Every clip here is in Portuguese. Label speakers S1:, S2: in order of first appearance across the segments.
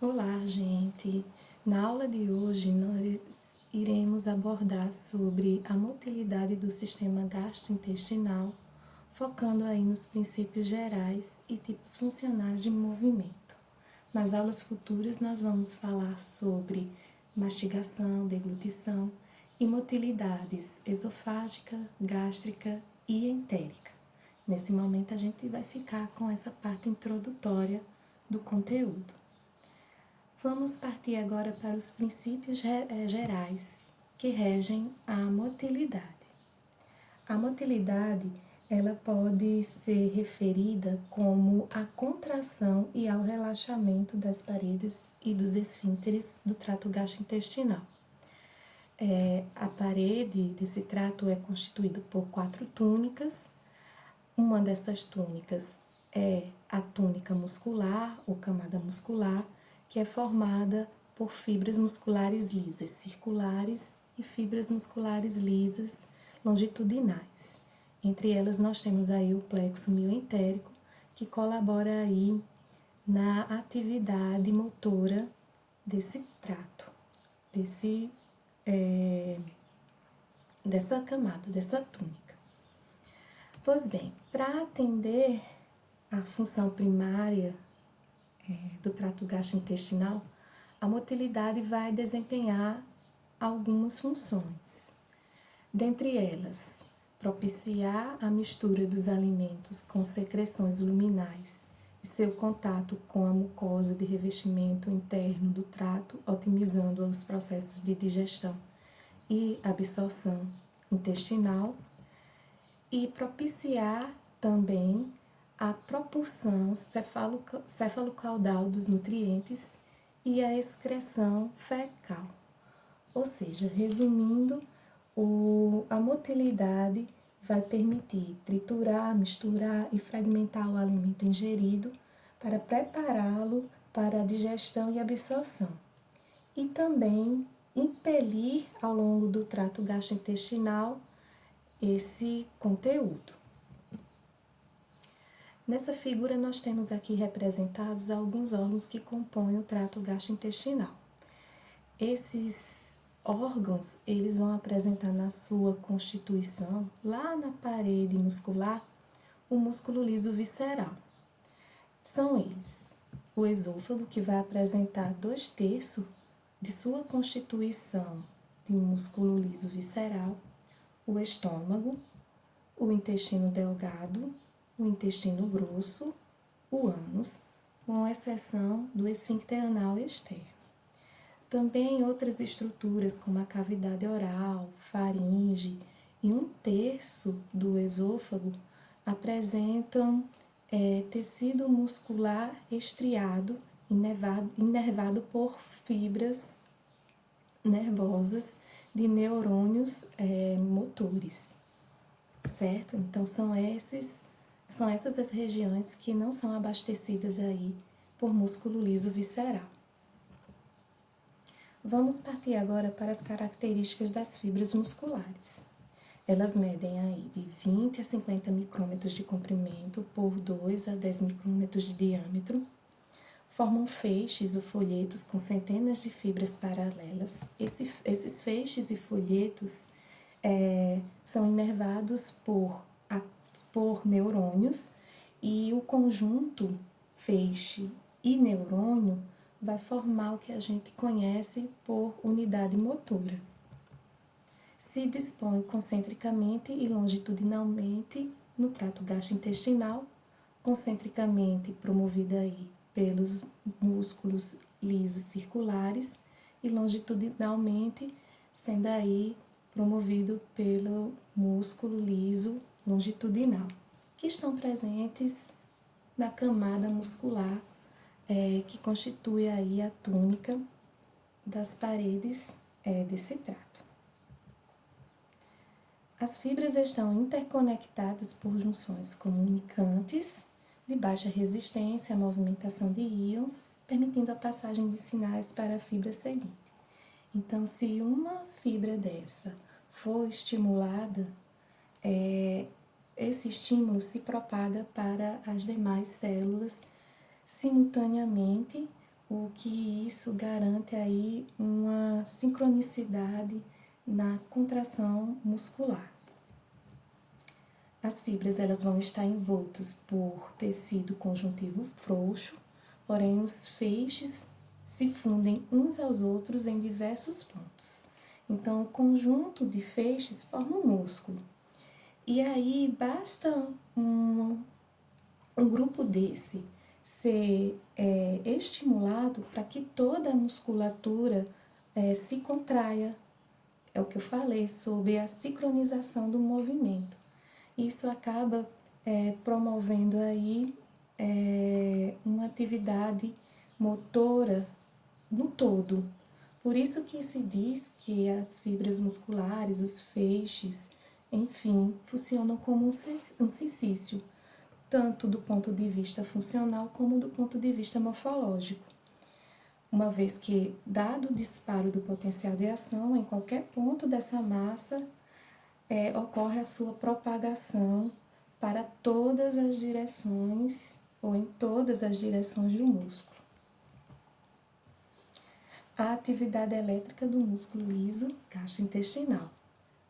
S1: Olá, gente! Na aula de hoje, nós iremos abordar sobre a motilidade do sistema gastrointestinal, focando aí nos princípios gerais e tipos funcionais de movimento. Nas aulas futuras, nós vamos falar sobre mastigação, deglutição e motilidades esofágica, gástrica e entérica. Nesse momento, a gente vai ficar com essa parte introdutória do conteúdo. Vamos partir agora para os princípios gerais que regem a motilidade. A motilidade, ela pode ser referida como a contração e ao relaxamento das paredes e dos esfíncteres do trato gastrointestinal. A parede desse trato é constituída por 4 túnicas. Uma dessas túnicas é a túnica muscular ou camada muscular, que é formada por fibras musculares lisas circulares e fibras musculares lisas longitudinais. Entre elas nós temos aí o plexo mioentérico, que colabora aí na atividade motora desse trato, dessa camada, dessa túnica. Pois bem, para atender a função primária do trato gastrointestinal, a motilidade vai desempenhar algumas funções. Dentre elas, propiciar a mistura dos alimentos com secreções luminais e seu contato com a mucosa de revestimento interno do trato, otimizando os processos de digestão e absorção intestinal, e propiciar também a propulsão cefalocaudal dos nutrientes e a excreção fecal. Ou seja, resumindo, a motilidade vai permitir triturar, misturar e fragmentar o alimento ingerido para prepará-lo para a digestão e absorção. E também impelir ao longo do trato gastrointestinal esse conteúdo. Nessa figura nós temos aqui representados alguns órgãos que compõem o trato gastrointestinal. Esses órgãos, eles vão apresentar na sua constituição, lá na parede muscular, o músculo liso visceral. São eles: o esôfago, que vai apresentar 2/3 de sua constituição de músculo liso visceral, o estômago, o intestino delgado, o intestino grosso, o ânus, com exceção do esfíncter anal externo. Também outras estruturas, como a cavidade oral, faringe e 1/3 do esôfago, apresentam tecido muscular estriado, inervado por fibras nervosas de neurônios motores, certo? Então, são essas as regiões que não são abastecidas aí por músculo liso visceral. Vamos partir agora para as características das fibras musculares. Elas medem aí de 20 a 50 micrômetros de comprimento por 2 a 10 micrômetros de diâmetro. Formam feixes ou folhetos com centenas de fibras paralelas. Esses feixes e folhetos são inervados por neurônios, e o conjunto feixe e neurônio vai formar o que a gente conhece por unidade motora. Se dispõe concentricamente e longitudinalmente no trato gastrointestinal, concentricamente promovida aí pelos músculos lisos circulares e longitudinalmente sendo aí promovido pelo músculo liso longitudinal, que estão presentes na camada muscular que constitui aí a túnica das paredes desse trato. As fibras estão interconectadas por junções comunicantes de baixa resistência à movimentação de íons, permitindo a passagem de sinais para a fibra seguinte. Então, se uma fibra dessa for estimulada, esse estímulo se propaga para as demais células simultaneamente, o que isso garante aí uma sincronicidade na contração muscular. As fibras elas vão estar envoltas por tecido conjuntivo frouxo, porém os feixes se fundem uns aos outros em diversos pontos. Então, o conjunto de feixes forma um músculo. E aí, basta um grupo desse ser estimulado para que toda a musculatura se contraia. É o que eu falei sobre a sincronização do movimento. Isso acaba promovendo aí uma atividade motora no todo. Por isso que se diz que as fibras musculares, os feixes, enfim, funcionam como um cincício, tanto do ponto de vista funcional como do ponto de vista morfológico. Uma vez que, dado o disparo do potencial de ação, em qualquer ponto dessa massa, ocorre a sua propagação para todas as direções ou em todas as direções do músculo. A atividade elétrica do músculo liso gastrointestinal.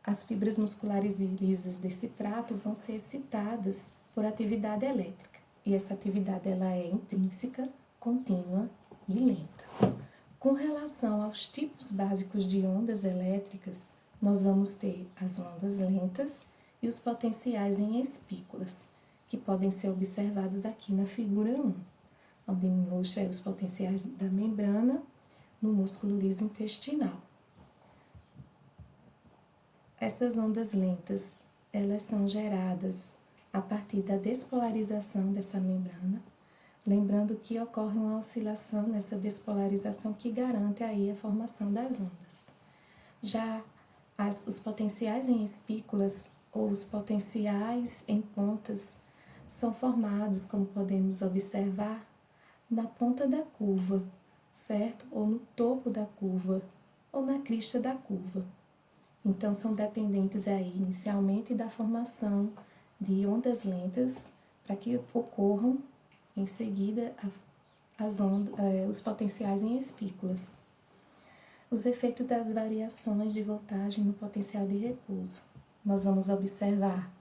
S1: As fibras musculares lisas desse trato vão ser excitadas por atividade elétrica, e essa atividade ela é intrínseca, contínua e lenta. Com relação aos tipos básicos de ondas elétricas, nós vamos ter as ondas lentas e os potenciais em espículas, que podem ser observados aqui na figura 1, onde mostra os potenciais da membrana no músculo liso intestinal. Essas ondas lentas, elas são geradas a partir da despolarização dessa membrana, lembrando que ocorre uma oscilação nessa despolarização que garante aí a formação das ondas. Já os potenciais em espículas ou os potenciais em pontas são formados, como podemos observar, na ponta da curva, certo? Ou no topo da curva, ou na crista da curva. Então, são dependentes aí, inicialmente, da formação de ondas lentas, para que ocorram, em seguida, os potenciais em espículas. Os efeitos das variações de voltagem no potencial de repouso. Nós vamos observar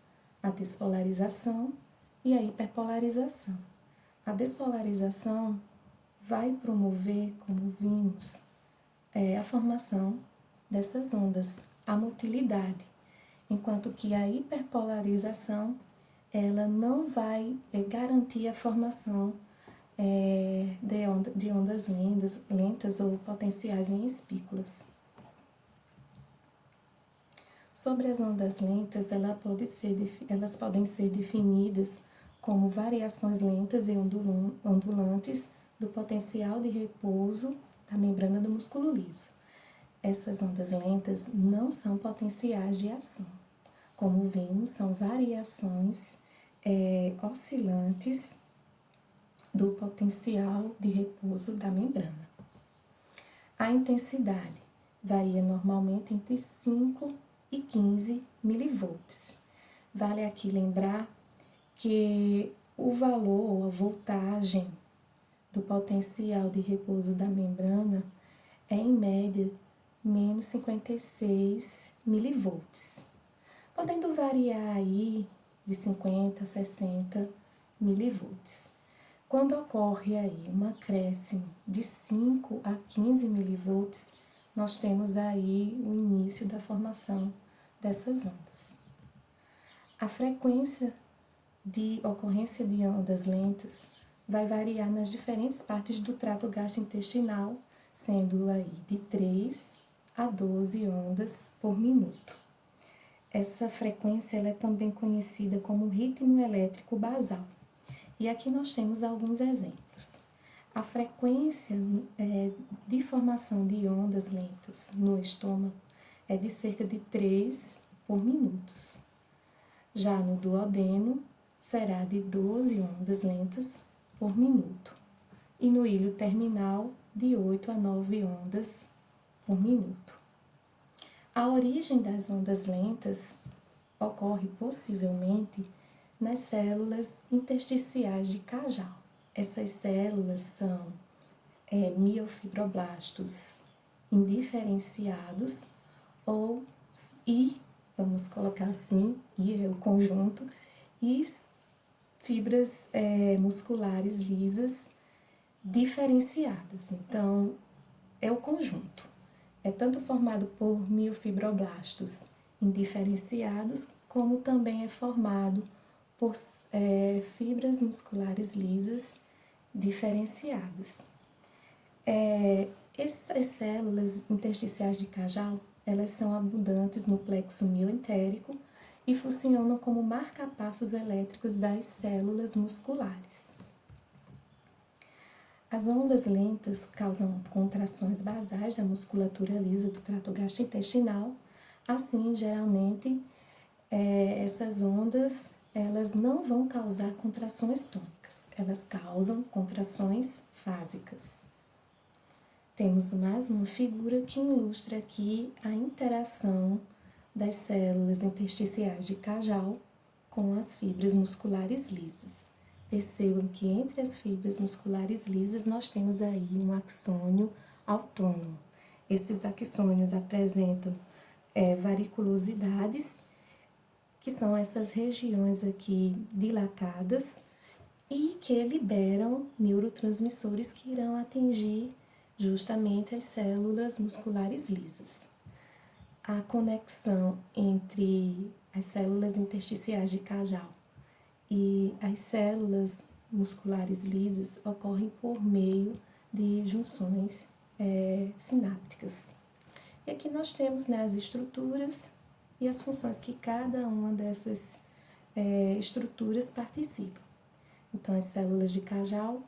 S1: a despolarização e a hiperpolarização. A despolarização vai promover, como vimos, a formação dessas ondas, a motilidade, enquanto que a hiperpolarização ela não vai garantir a formação de ondas lentas ou potenciais em espículas. Sobre as ondas lentas, elas podem ser definidas como variações lentas e ondulantes do potencial de repouso da membrana do músculo liso. Essas ondas lentas não são potenciais de ação. Como vimos, são variações oscilantes do potencial de repouso da membrana. A intensidade varia normalmente entre 5 e 15 milivolts. Vale aqui lembrar que o valor ou a voltagem do potencial de repouso da membrana é, em média, menos 56 milivolts, podendo variar aí de 50 a 60 milivolts. Quando ocorre aí um acréscimo de 5 a 15 milivolts, nós temos aí o início da formação dessas ondas. A frequência de ocorrência de ondas lentas vai variar nas diferentes partes do trato gastrointestinal, sendo aí de 3 a 12 ondas por minuto. Essa frequência ela é também conhecida como ritmo elétrico basal. E aqui nós temos alguns exemplos. A frequência de formação de ondas lentas no estômago é de cerca de 3 por minutos. Já no duodeno, será de 12 ondas lentas por minuto. E no ilho terminal, de 8 a 9 ondas por minuto. A origem das ondas lentas ocorre possivelmente nas células intersticiais de Cajal. Essas células são miofibroblastos indiferenciados vamos colocar assim, e é o conjunto, e fibras musculares lisas diferenciadas. Então, é o conjunto. É tanto formado por miofibroblastos indiferenciados, como também é formado por fibras musculares lisas diferenciadas. Essas células intersticiais de Cajal, elas são abundantes no plexo mioentérico e funcionam como marcapassos elétricos das células musculares. As ondas lentas causam contrações basais da musculatura lisa do trato gastrointestinal. Assim, geralmente, essas ondas elas não vão causar contrações tônicas, elas causam contrações fásicas. Temos mais uma figura que ilustra aqui a interação das células intersticiais de Cajal com as fibras musculares lisas. Percebam que entre as fibras musculares lisas nós temos aí um axônio autônomo. Esses axônios apresentam variculosidades, que são essas regiões aqui dilatadas e que liberam neurotransmissores que irão atingir justamente as células musculares lisas. A conexão entre as células intersticiais de Cajal e as células musculares lisas ocorrem por meio de junções sinápticas. E aqui nós temos as estruturas e as funções que cada uma dessas estruturas participa. Então, as células de Cajal,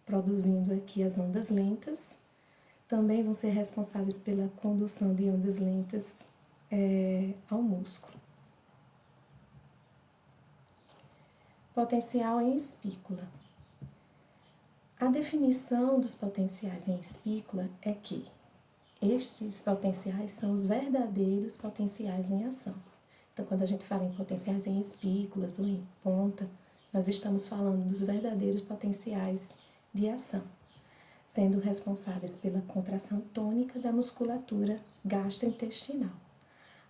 S1: produzindo aqui as ondas lentas, também vão ser responsáveis pela condução de ondas lentas ao músculo. Potencial em espícula. A definição dos potenciais em espícula é que estes potenciais são os verdadeiros potenciais em ação. Então, quando a gente fala em potenciais em espículas ou em ponta, nós estamos falando dos verdadeiros potenciais de ação, sendo responsáveis pela contração tônica da musculatura gastrointestinal.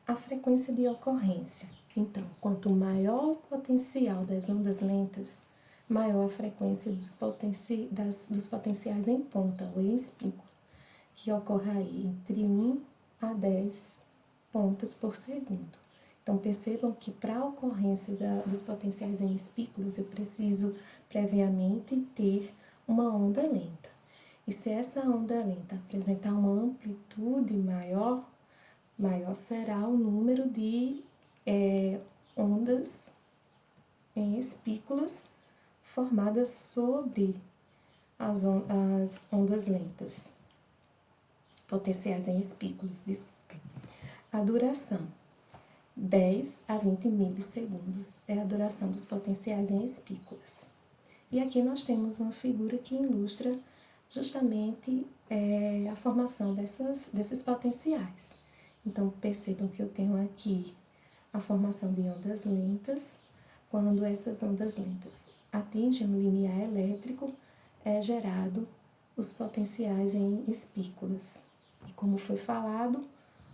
S1: A frequência de ocorrência. Então, quanto maior o potencial das ondas lentas, maior a frequência dos potenciais em ponta ou em espícula, que ocorre aí entre 1 a 10 pontas por segundo. Então, percebam que para a ocorrência dos potenciais em espículas, eu preciso previamente ter uma onda lenta. E se essa onda lenta apresentar uma amplitude maior será o número de ondas em espículas formadas sobre as ondas lentas, potenciais em espículas, desculpem. A duração, 10 a 20 milissegundos, é a duração dos potenciais em espículas. E aqui nós temos uma figura que ilustra justamente a formação desses potenciais. Então, percebam que eu tenho aqui a formação de ondas lentas. Quando essas ondas lentas atingem um limiar elétrico, é gerado os potenciais em espículas. E como foi falado,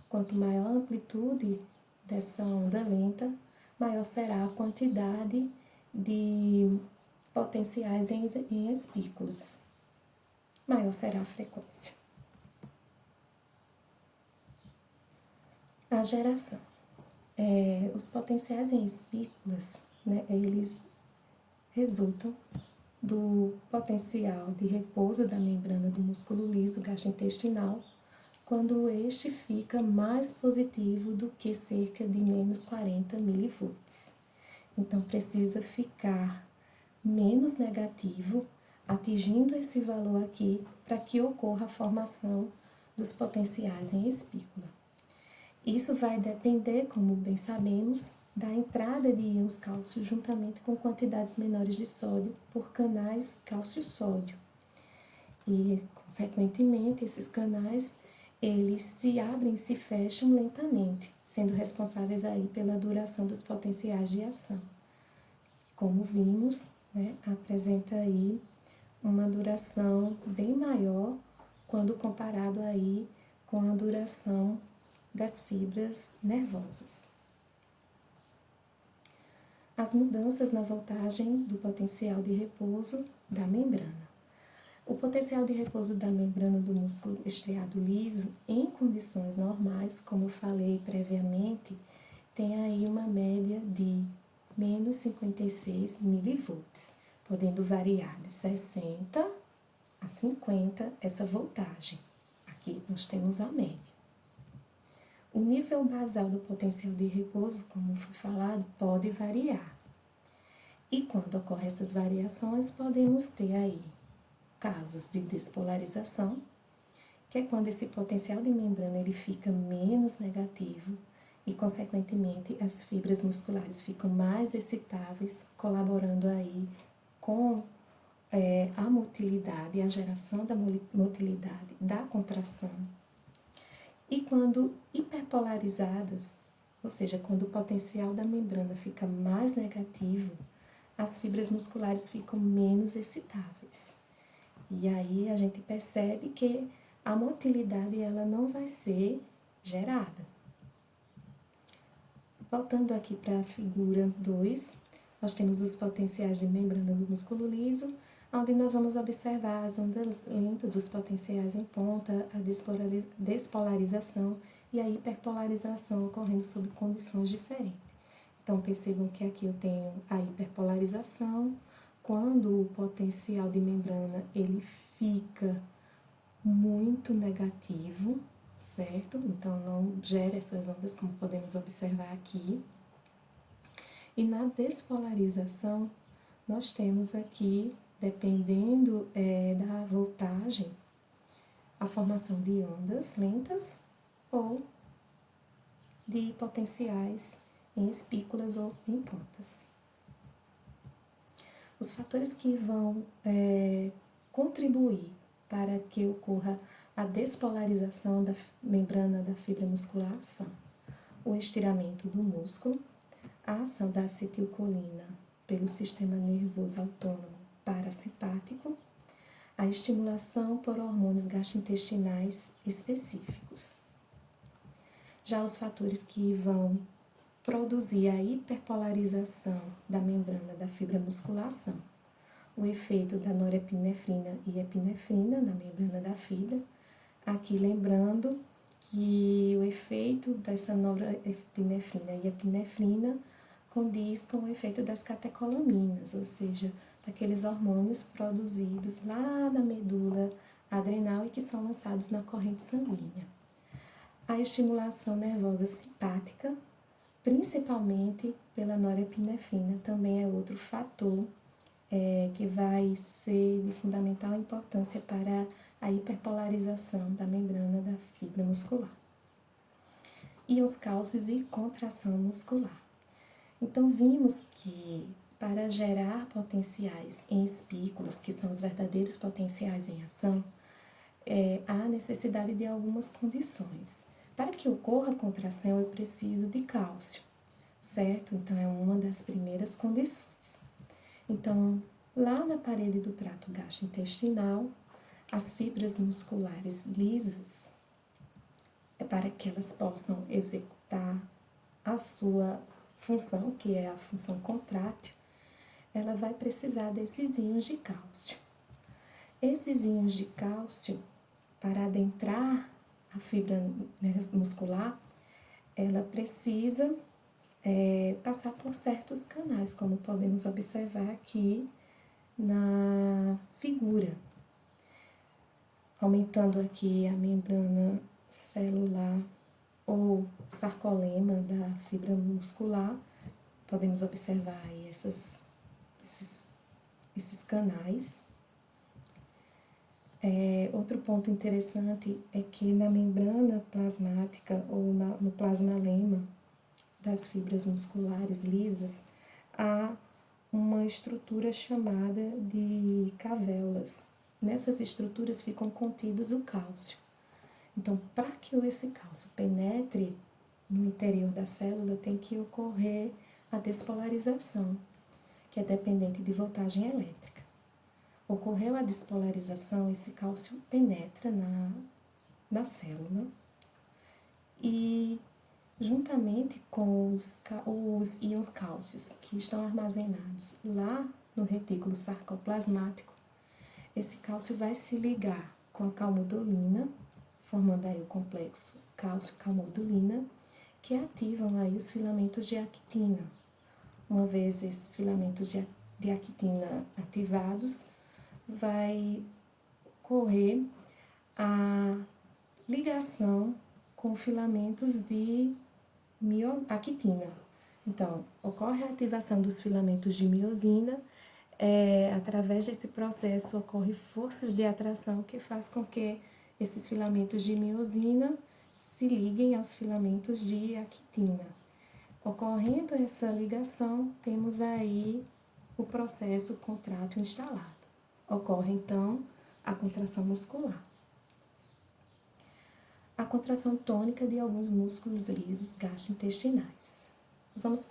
S1: quanto maior a amplitude dessa onda lenta, maior será a quantidade de potenciais em espículas, maior será a frequência. A geração. Os potenciais em espículas, eles resultam do potencial de repouso da membrana do músculo liso gastrointestinal, quando este fica mais positivo do que cerca de menos 40 milivolts. Então, precisa ficar menos negativo, atingindo esse valor aqui, para que ocorra a formação dos potenciais em espícula. Isso vai depender, como bem sabemos, da entrada de íons cálcio juntamente com quantidades menores de sódio por canais cálcio-sódio. E, consequentemente, esses canais, eles se abrem e se fecham lentamente, sendo responsáveis aí pela duração dos potenciais de ação. Como vimos, apresenta aí uma duração bem maior quando comparado aí com a duração das fibras nervosas. As mudanças na voltagem do potencial de repouso da membrana. O potencial de repouso da membrana do músculo estriado liso, em condições normais, como eu falei previamente, tem aí uma média de menos 56 milivolts, podendo variar de 60 a 50 essa voltagem. Aqui nós temos a média. O nível basal do potencial de repouso, como foi falado, pode variar. E quando ocorrem essas variações, podemos ter aí casos de despolarização, que é quando esse potencial de membrana ele fica menos negativo e, consequentemente, as fibras musculares ficam mais excitáveis, colaborando aí com a motilidade, a geração da motilidade, da contração. E quando hiperpolarizadas, ou seja, quando o potencial da membrana fica mais negativo, as fibras musculares ficam menos excitáveis. E aí a gente percebe que a motilidade ela não vai ser gerada. Voltando aqui para a figura 2, nós temos os potenciais de membrana do músculo liso, onde nós vamos observar as ondas lentas, os potenciais em ponta, a despolarização e a hiperpolarização ocorrendo sob condições diferentes. Então, percebam que aqui eu tenho a hiperpolarização, quando o potencial de membrana ele fica muito negativo, certo? Então, não gera essas ondas, como podemos observar aqui. E na despolarização, nós temos aqui, dependendo da voltagem, a formação de ondas lentas ou de potenciais em espículas ou em pontas. Os fatores que vão contribuir para que ocorra a despolarização da membrana da fibra muscular são o estiramento do músculo, a ação da acetilcolina pelo sistema nervoso autônomo parasimpático, a estimulação por hormônios gastrointestinais específicos. Já os fatores que vão produzir a hiperpolarização da membrana da fibra muscular são o efeito da norepinefrina e epinefrina na membrana da fibra. Aqui lembrando que o efeito dessa norepinefrina e epinefrina condiz com o efeito das catecolaminas, ou seja, daqueles hormônios produzidos lá na medula adrenal e que são lançados na corrente sanguínea. A estimulação nervosa simpática, principalmente pela norepinefrina, também é outro fator que vai ser de fundamental importância para a hiperpolarização da membrana da fibra muscular. E os cálcios e contração muscular. Então, vimos que para gerar potenciais em espículas, que são os verdadeiros potenciais em ação, há necessidade de algumas condições. Para que ocorra a contração, eu preciso de cálcio, certo? Então, é uma das primeiras condições. Então, lá na parede do trato gastrointestinal, as fibras musculares lisas, para que elas possam executar a sua função, que é a função contrátil, ela vai precisar desses íons de cálcio. Esses íons de cálcio, para adentrar a fibra muscular, ela precisa passar por certos canais, como podemos observar aqui na figura. Aumentando aqui a membrana celular ou sarcolema da fibra muscular, podemos observar aí esses canais. Outro ponto interessante é que na membrana plasmática ou no plasmalema das fibras musculares lisas, há uma estrutura chamada de cavéolas. Nessas estruturas ficam contidos o cálcio. Então, para que esse cálcio penetre no interior da célula, tem que ocorrer a despolarização, que é dependente de voltagem elétrica. Ocorreu a despolarização, esse cálcio penetra na célula e, juntamente com os íons cálcios que estão armazenados lá no retículo sarcoplasmático, esse cálcio vai se ligar com a calmodulina, formando aí o complexo cálcio-calmodulina, que ativam aí os filamentos de actina. Uma vez esses filamentos de actina ativados, vai ocorrer a ligação com filamentos de actina. Então, ocorre a ativação dos filamentos de miosina, através desse processo ocorre forças de atração que faz com que esses filamentos de miosina se liguem aos filamentos de actina. Ocorrendo essa ligação, temos aí o processo contrátil instalado. Ocorre, então, a contração muscular. A contração tônica de alguns músculos lisos gastrointestinais. Vamos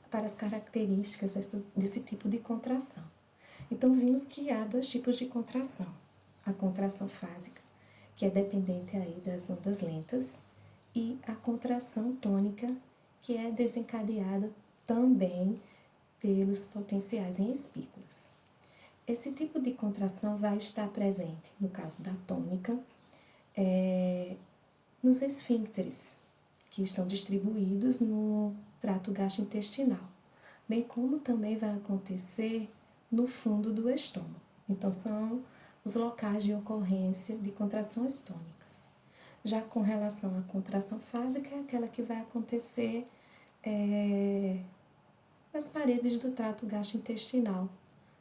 S1: para as características desse tipo de contração. Então, vimos que há dois tipos de contração. A contração fásica, que é dependente aí das ondas lentas, e a contração tônica, que é desencadeada também pelos potenciais em espículas. Esse tipo de contração vai estar presente, no caso da tônica, nos esfíncteres, que estão distribuídos no trato gastrointestinal, bem como também vai acontecer no fundo do estômago. Então, são os locais de ocorrência de contrações tônicas. Já com relação à contração fásica, é aquela que vai acontecer nas paredes do trato gastrointestinal,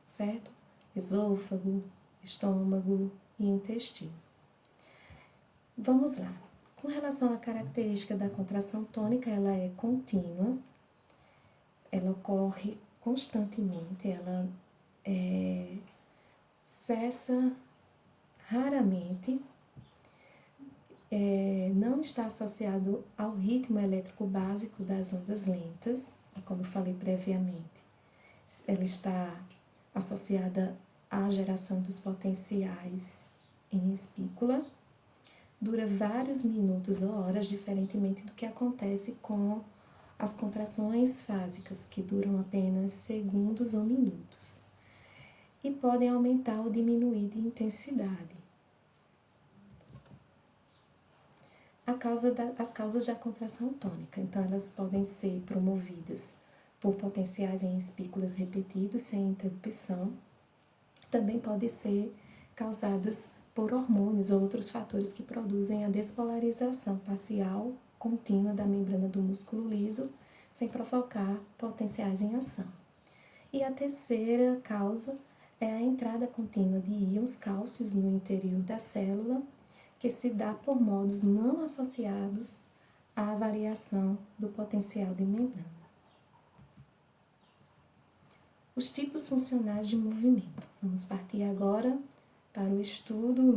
S1: certo? Esôfago, estômago e intestino. Vamos lá. Com relação à característica da contração tônica, ela é contínua, ela ocorre constantemente, ela cessa raramente, não está associado ao ritmo elétrico básico das ondas lentas, como eu falei previamente. Ela está associada à geração dos potenciais em espícula, dura vários minutos ou horas, diferentemente do que acontece com as contrações fásicas, que duram apenas segundos ou minutos, e podem aumentar ou diminuir de intensidade. As causas da contração tônica, então elas podem ser promovidas por potenciais em espículas repetidos sem interrupção, também podem ser causadas por hormônios ou outros fatores que produzem a despolarização parcial contínua da membrana do músculo liso, sem provocar potenciais em ação. E a terceira causa é a entrada contínua de íons cálcios no interior da célula, que se dá por modos não associados à variação do potencial de membrana. Os tipos funcionais de movimento. Vamos partir agora para o estudo,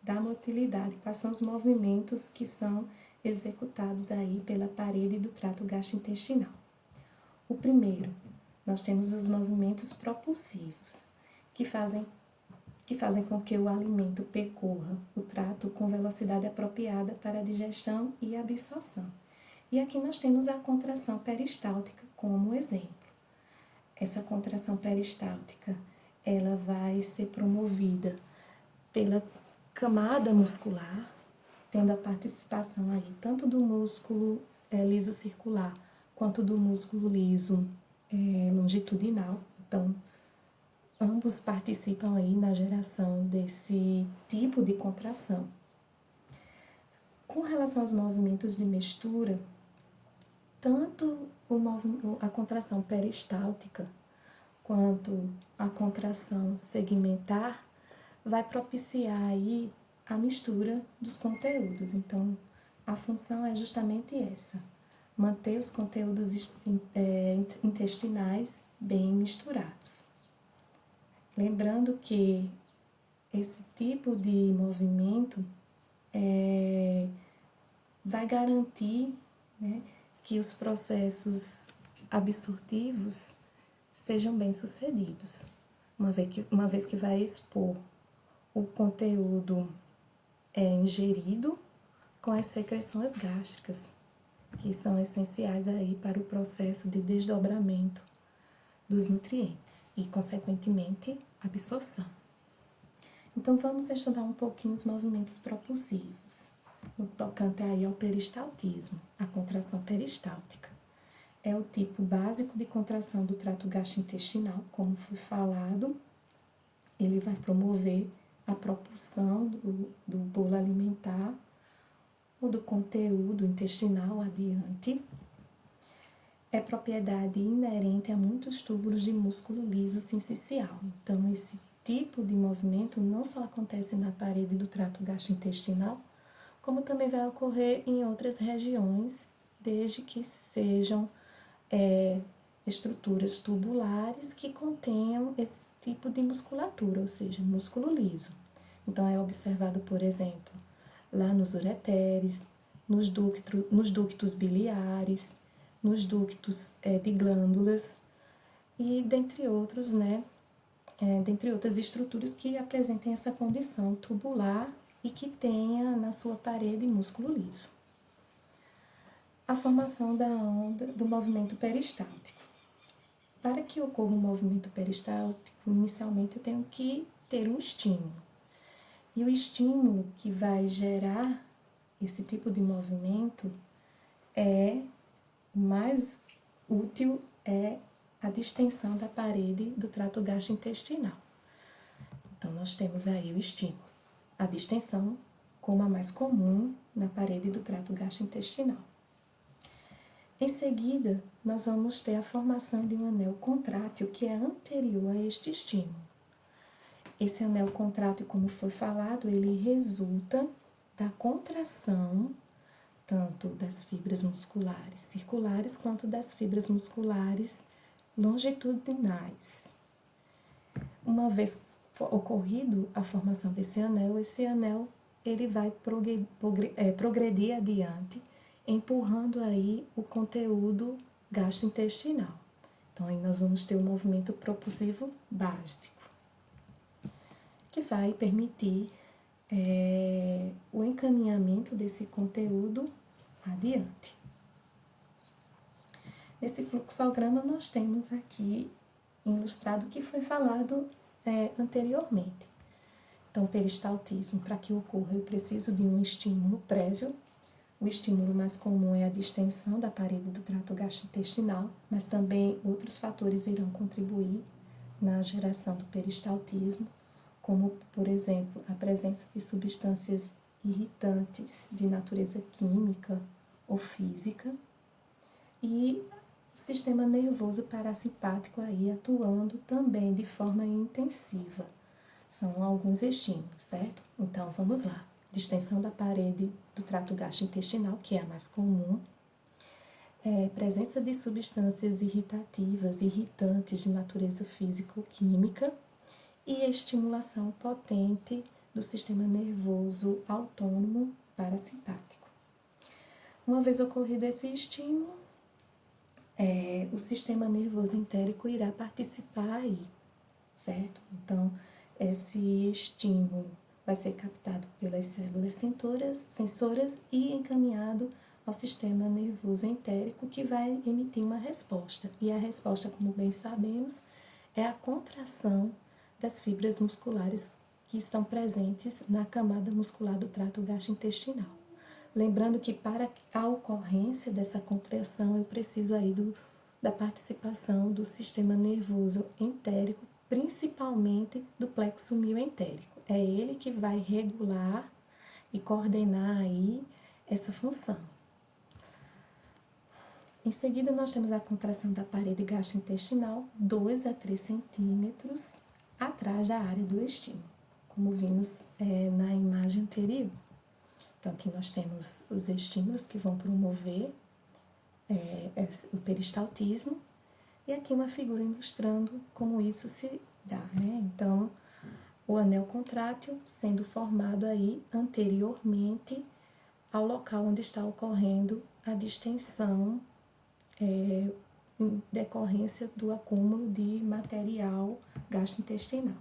S1: da motilidade. Quais são os movimentos que são executados aí pela parede do trato gastrointestinal? O primeiro, nós temos os movimentos propulsivos, que fazem com que o alimento percorra o trato com velocidade apropriada para a digestão e absorção. E aqui nós temos a contração peristáltica como exemplo. Essa contração peristáltica, ela vai ser promovida pela camada muscular, tendo a participação aí tanto do músculo liso circular quanto do músculo liso longitudinal. Então, ambos participam aí na geração desse tipo de contração. Com relação aos movimentos de mistura, tanto a contração peristáltica quanto a contração segmentar vai propiciar aí a mistura dos conteúdos. Então, a função é justamente essa, manter os conteúdos intestinais bem misturados. Lembrando que esse tipo de movimento vai garantir, que os processos absortivos sejam bem sucedidos. uma vez que vai expor o conteúdo ingerido com as secreções gástricas, que são essenciais aí para o processo de desdobramento dos nutrientes e, consequentemente, absorção. Então, vamos estudar um pouquinho os movimentos propulsivos, no tocante aí ao peristaltismo, a contração peristáltica. É o tipo básico de contração do trato gastrointestinal, como foi falado. Ele vai promover a propulsão do bolo alimentar ou do conteúdo intestinal adiante. É propriedade inerente a muitos túbulos de músculo liso sincicial. Então, esse tipo de movimento não só acontece na parede do trato gastrointestinal, como também vai ocorrer em outras regiões, desde que sejam estruturas tubulares que contenham esse tipo de musculatura, ou seja, músculo liso. Então, é observado, por exemplo, lá nos ureteres, nos ductos biliares, nos ductos de glândulas e dentre outros, dentre outras estruturas que apresentem essa condição tubular e que tenha na sua parede músculo liso. A formação da onda do movimento peristáltico. Para que ocorra um movimento peristáltico, inicialmente eu tenho que ter um estímulo. E o estímulo que vai gerar esse tipo de movimento o mais útil é a distensão da parede do trato gastrointestinal. Então, nós temos aí o estímulo, a distensão como a mais comum na parede do trato gastrointestinal. Em seguida, nós vamos ter a formação de um anel contrátil que é anterior a este estímulo. Esse anel contrátil, como foi falado, ele resulta da contração tanto das fibras musculares circulares quanto das fibras musculares longitudinais. Uma vez ocorrido a formação desse anel, esse anel ele vai progredir adiante, empurrando aí o conteúdo gastrointestinal. Então, aí nós vamos ter o movimento propulsivo básico, que vai permitir o encaminhamento desse conteúdo adiante. Nesse fluxograma, nós temos aqui ilustrado o que foi falado anteriormente. Então, peristaltismo, para que ocorra, eu preciso de um estímulo prévio. O estímulo mais comum é a distensão da parede do trato gastrointestinal, mas também outros fatores irão contribuir na geração do peristaltismo, como, por exemplo, a presença de substâncias irritantes de natureza química ou física e o sistema nervoso parasimpático aí atuando também de forma intensiva. São alguns estímulos, certo? Então, vamos lá. Distensão da parede do trato gastrointestinal, que é a mais comum. Presença de substâncias irritativas, irritantes de natureza físico-química e estimulação potente do sistema nervoso autônomo parasimpático. Uma vez ocorrido esse estímulo, o sistema nervoso entérico irá participar aí, certo? Então, esse estímulo vai ser captado pelas células sensoras e encaminhado ao sistema nervoso entérico, que vai emitir uma resposta. E a resposta, como bem sabemos, é a contração das fibras musculares que estão presentes na camada muscular do trato gastrointestinal. Lembrando que para a ocorrência dessa contração, eu preciso aí da participação do sistema nervoso entérico, principalmente do plexo mioentérico. É ele que vai regular e coordenar aí essa função. Em seguida, nós temos a contração da parede gastrointestinal 2 a 3 centímetros atrás da área do estímulo, como vimos na imagem anterior. Então, aqui nós temos os estímulos que vão promover o peristaltismo, e aqui uma figura ilustrando como isso se dá, né? Então, o anel contrátil sendo formado aí anteriormente ao local onde está ocorrendo a distensão em decorrência do acúmulo de material gastrointestinal.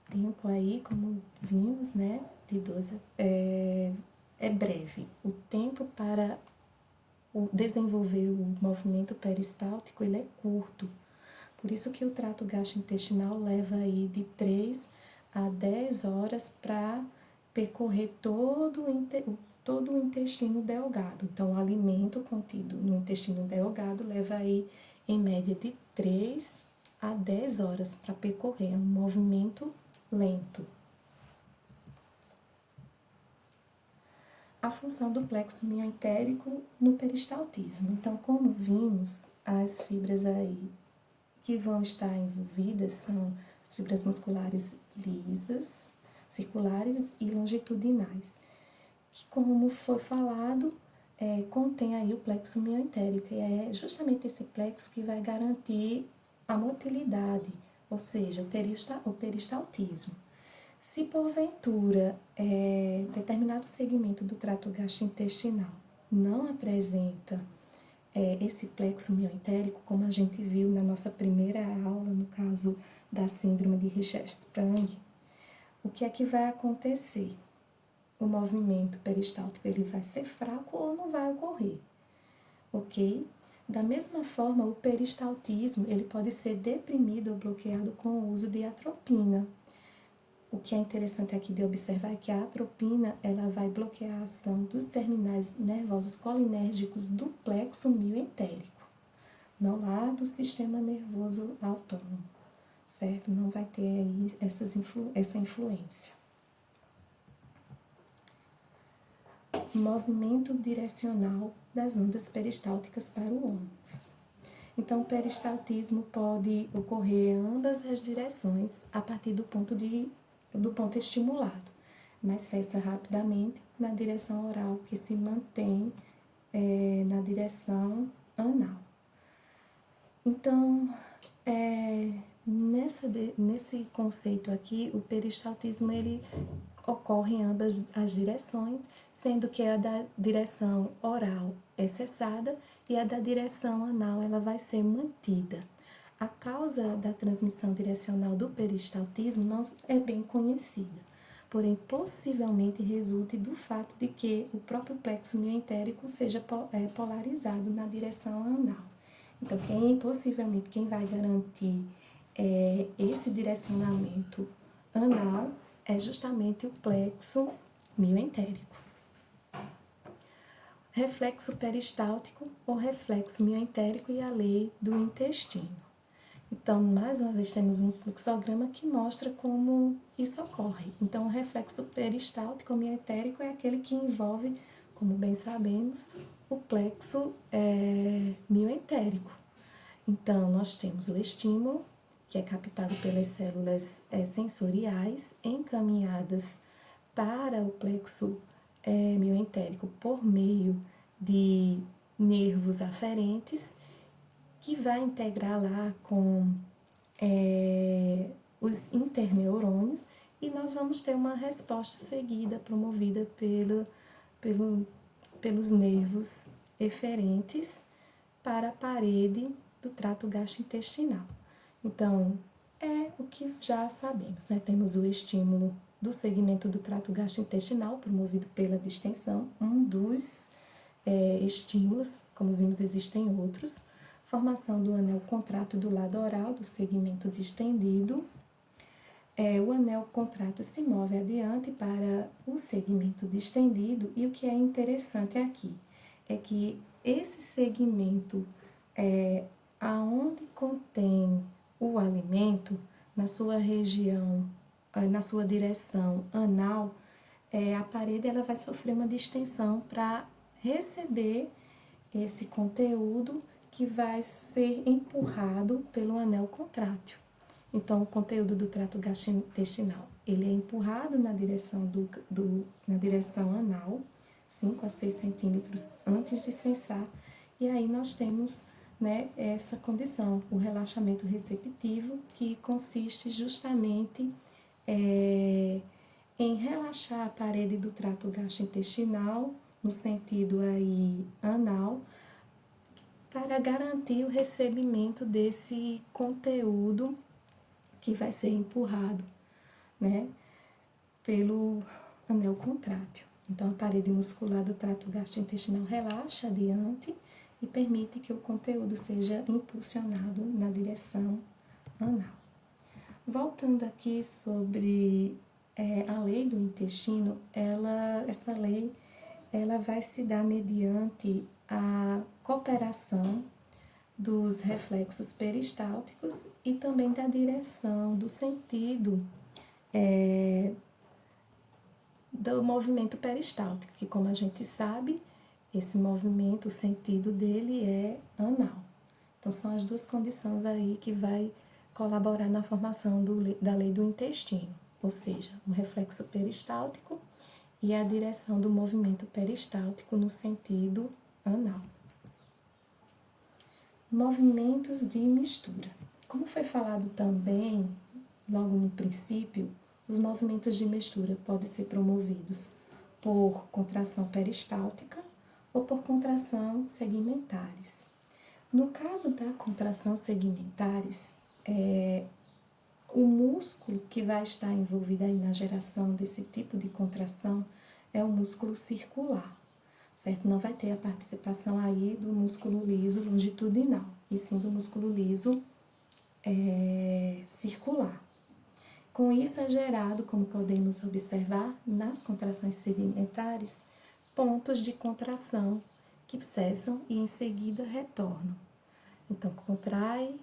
S1: Tempo aí, como vimos, né, de 12 é breve. O tempo para desenvolver o movimento peristáltico, ele é curto. Por isso que o trato gastrointestinal leva aí de 3 a 10 horas para percorrer todo o intestino delgado. Então, o alimento contido no intestino delgado leva aí, em média, de 3 a 10 horas para percorrer. É um movimento lento. A função do plexo mioentérico no peristaltismo. Então, como vimos, as fibras aí que vão estar envolvidas são as fibras musculares lisas, circulares e longitudinais, que, como foi falado, contém aí o plexo mioentérico, e é justamente esse plexo que vai garantir a motilidade, ou seja, o peristaltismo. Se porventura determinado segmento do trato gastrointestinal não apresenta esse plexo mioentérico, como a gente viu na nossa primeira aula, no caso da síndrome de Hirschsprung, o que é que vai acontecer? O movimento peristáltico ele vai ser fraco ou não vai ocorrer, ok? Da mesma forma, o peristaltismo ele pode ser deprimido ou bloqueado com o uso de atropina. O que é interessante aqui de observar é que a atropina ela vai bloquear a ação dos terminais nervosos colinérgicos do plexo mioentérico, não lá do sistema nervoso autônomo, certo? Não vai ter aí essa influência. Movimento direcional das ondas peristálticas para o ônus. Então, o peristaltismo pode ocorrer em ambas as direções a partir do ponto estimulado, mas cessa rapidamente na direção oral, que se mantém na direção anal. Então, nesse conceito aqui, o peristaltismo ele ocorre em ambas as direções, sendo que a da direção oral é cessada e a da direção anal ela vai ser mantida. A causa da transmissão direcional do peristaltismo não é bem conhecida, porém possivelmente resulte do fato de que o próprio plexo mioentérico seja polarizado na direção anal. Então, possivelmente quem vai garantir esse direcionamento anal é justamente o plexo mioentérico. Reflexo peristáltico ou reflexo mioentérico e a lei do intestino. Então, mais uma vez, temos um fluxograma que mostra como isso ocorre. Então, o reflexo peristáltico ou mioentérico é aquele que envolve, como bem sabemos, o plexo mioentérico. Então, nós temos o estímulo, que é captado pelas células sensoriais, encaminhadas para o plexo mioentérico por meio de nervos aferentes, que vai integrar lá com os interneurônios, e nós vamos ter uma resposta seguida, promovida pelos nervos eferentes para a parede do trato gastrointestinal. Então, é o que já sabemos, né? Temos o estímulo do segmento do trato gastrointestinal, promovido pela distensão, um dos estímulos, como vimos, existem outros. Formação do anel contrátil do lado oral, do segmento distendido. O anel contrátil se move adiante para o segmento distendido, e o que é interessante aqui é que esse segmento, aonde contém o alimento, na sua região, na sua direção anal, a parede ela vai sofrer uma distensão para receber esse conteúdo que vai ser empurrado pelo anel contrátil. Então, o conteúdo do trato gastrointestinal, ele é empurrado na direção, na direção anal, 5 a 6 centímetros antes de cessar, e aí nós temos, né, essa condição, o relaxamento receptivo, que consiste justamente em relaxar a parede do trato gastrointestinal, no sentido aí anal, para garantir o recebimento desse conteúdo que vai ser empurrado, né, pelo anel contrátil. Então, a parede muscular do trato gastrointestinal relaxa adiante e permite que o conteúdo seja impulsionado na direção anal. Voltando aqui sobre a lei do intestino, essa lei ela vai se dar mediante a cooperação dos reflexos peristálticos e também da direção do sentido do movimento peristáltico, que, como a gente sabe, esse movimento, o sentido dele é anal. Então, são as duas condições aí que vai colaborar na formação da lei do intestino, ou seja, o reflexo peristáltico e a direção do movimento peristáltico no sentido anal. Movimentos de mistura. Como foi falado também, logo no princípio, os movimentos de mistura podem ser promovidos por contração peristáltica ou por contração segmentares. No caso da contração segmentares, o músculo que vai estar envolvido aí na geração desse tipo de contração é o músculo circular, certo? Não vai ter a participação aí do músculo liso longitudinal, e sim do músculo liso circular. Com isso é gerado, como podemos observar, nas contrações segmentares, pontos de contração que cessam e em seguida retornam. Então, contrai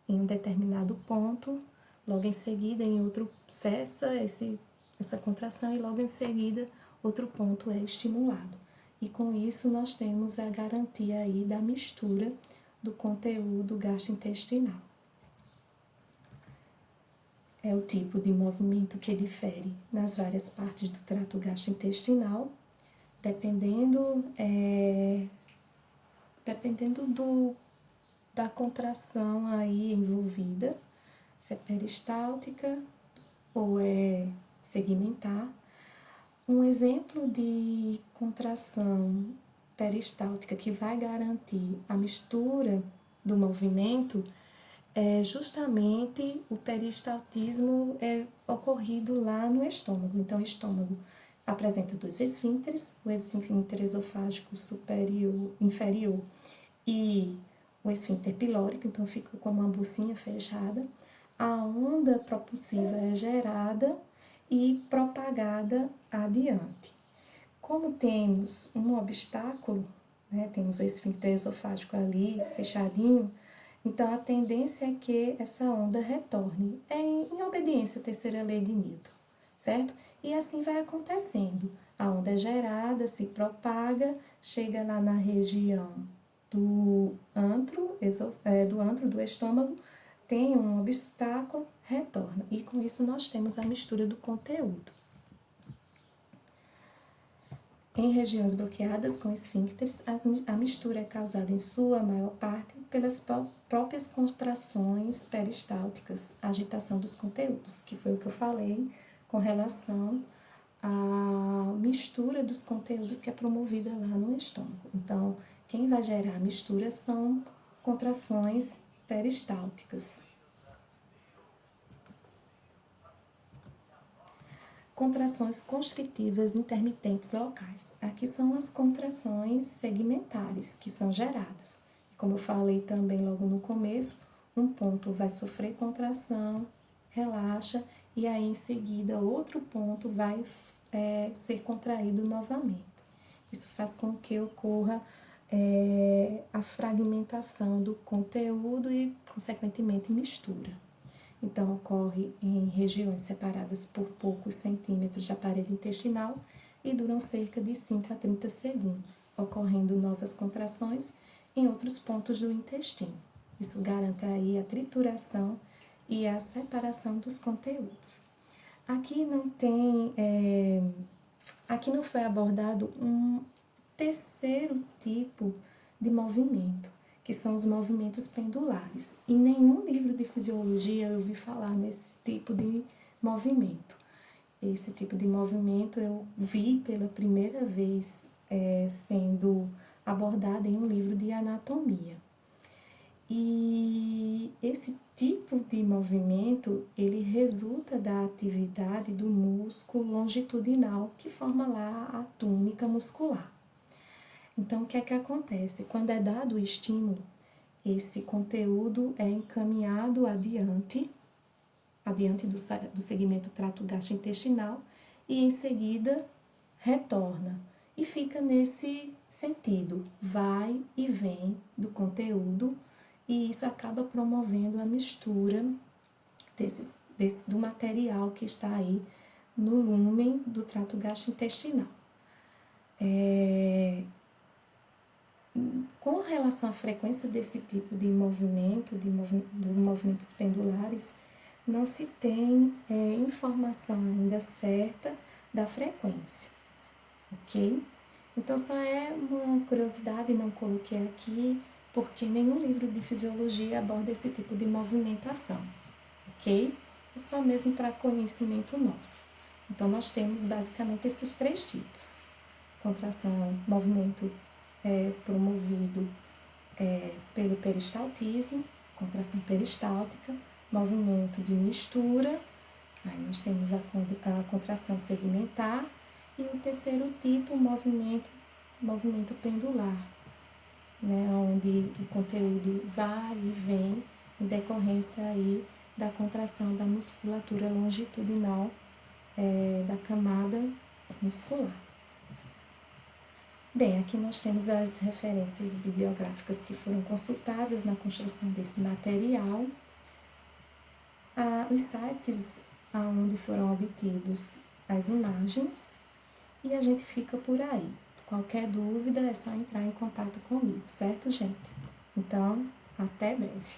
S1: em um determinado ponto, logo em seguida em outro cessa essa contração e logo em seguida outro ponto é estimulado. E com isso nós temos a garantia aí da mistura do conteúdo gastrointestinal. É o tipo de movimento que difere nas várias partes do trato gastrointestinal, dependendo da contração aí envolvida, se é peristáltica ou é segmentar. Um exemplo de contração peristáltica que vai garantir a mistura do movimento é justamente o peristaltismo ocorrido lá no estômago. Então, o estômago apresenta dois esfíncteres, o esfíncter esofágico superior, inferior e o esfíncter pilórico, então fica como uma bolsinha fechada. A onda propulsiva é gerada e propagada adiante. Como temos um obstáculo, né, temos o esfíncter esofágico ali fechadinho, então a tendência é que essa onda retorne, em obediência à terceira lei de Newton, certo? E assim vai acontecendo. A onda é gerada, se propaga, chega lá na região do antro do estômago, tem um obstáculo, retorna. E com isso nós temos a mistura do conteúdo. Em regiões bloqueadas com esfíncteres, a mistura é causada em sua maior parte pelas próprias contrações peristálticas, a agitação dos conteúdos, que foi o que eu falei com relação à mistura dos conteúdos que é promovida lá no estômago. Então, quem vai gerar a mistura são contrações peristálticas. Contrações constritivas intermitentes locais. Aqui são as contrações segmentares que são geradas. Como eu falei também logo no começo, um ponto vai sofrer contração, relaxa, e aí em seguida outro ponto vai ser contraído novamente. Isso faz com que ocorra a fragmentação do conteúdo e, consequentemente, mistura. Então, ocorre em regiões separadas por poucos centímetros da parede intestinal e duram cerca de 5 a 30 segundos, ocorrendo novas contrações em outros pontos do intestino. Isso garante aí a trituração e a separação dos conteúdos. Aqui não foi abordado um terceiro tipo de movimento, que são os movimentos pendulares. Em nenhum livro de fisiologia eu ouvi falar nesse tipo de movimento. Esse tipo de movimento eu vi pela primeira vez sendo abordado em um livro de anatomia. E esse tipo de movimento, ele resulta da atividade do músculo longitudinal que forma lá a túnica muscular. Então, o que é que acontece? Quando é dado o estímulo, esse conteúdo é encaminhado adiante do segmento trato gastrointestinal e em seguida retorna. E fica nesse sentido, vai e vem do conteúdo, e isso acaba promovendo a mistura do material que está aí no lúmen do trato gastrointestinal. Com relação à frequência desse tipo de movimento, dos movimentos pendulares, não se tem informação ainda certa da frequência, ok? Então, só é uma curiosidade, não coloquei aqui, porque nenhum livro de fisiologia aborda esse tipo de movimentação, ok? É só mesmo para conhecimento nosso. Então, nós temos basicamente esses 3 tipos: contração, movimento promovido pelo peristaltismo, contração peristáltica, movimento de mistura, aí nós temos a contração segmentar, e o terceiro tipo, movimento pendular, né, onde o conteúdo vai e vem em decorrência aí da contração da musculatura longitudinal da camada muscular. Bem, aqui nós temos as referências bibliográficas que foram consultadas na construção desse material, os sites onde foram obtidos as imagens, e a gente fica por aí. Qualquer dúvida é só entrar em contato comigo, certo, gente? Então, até breve.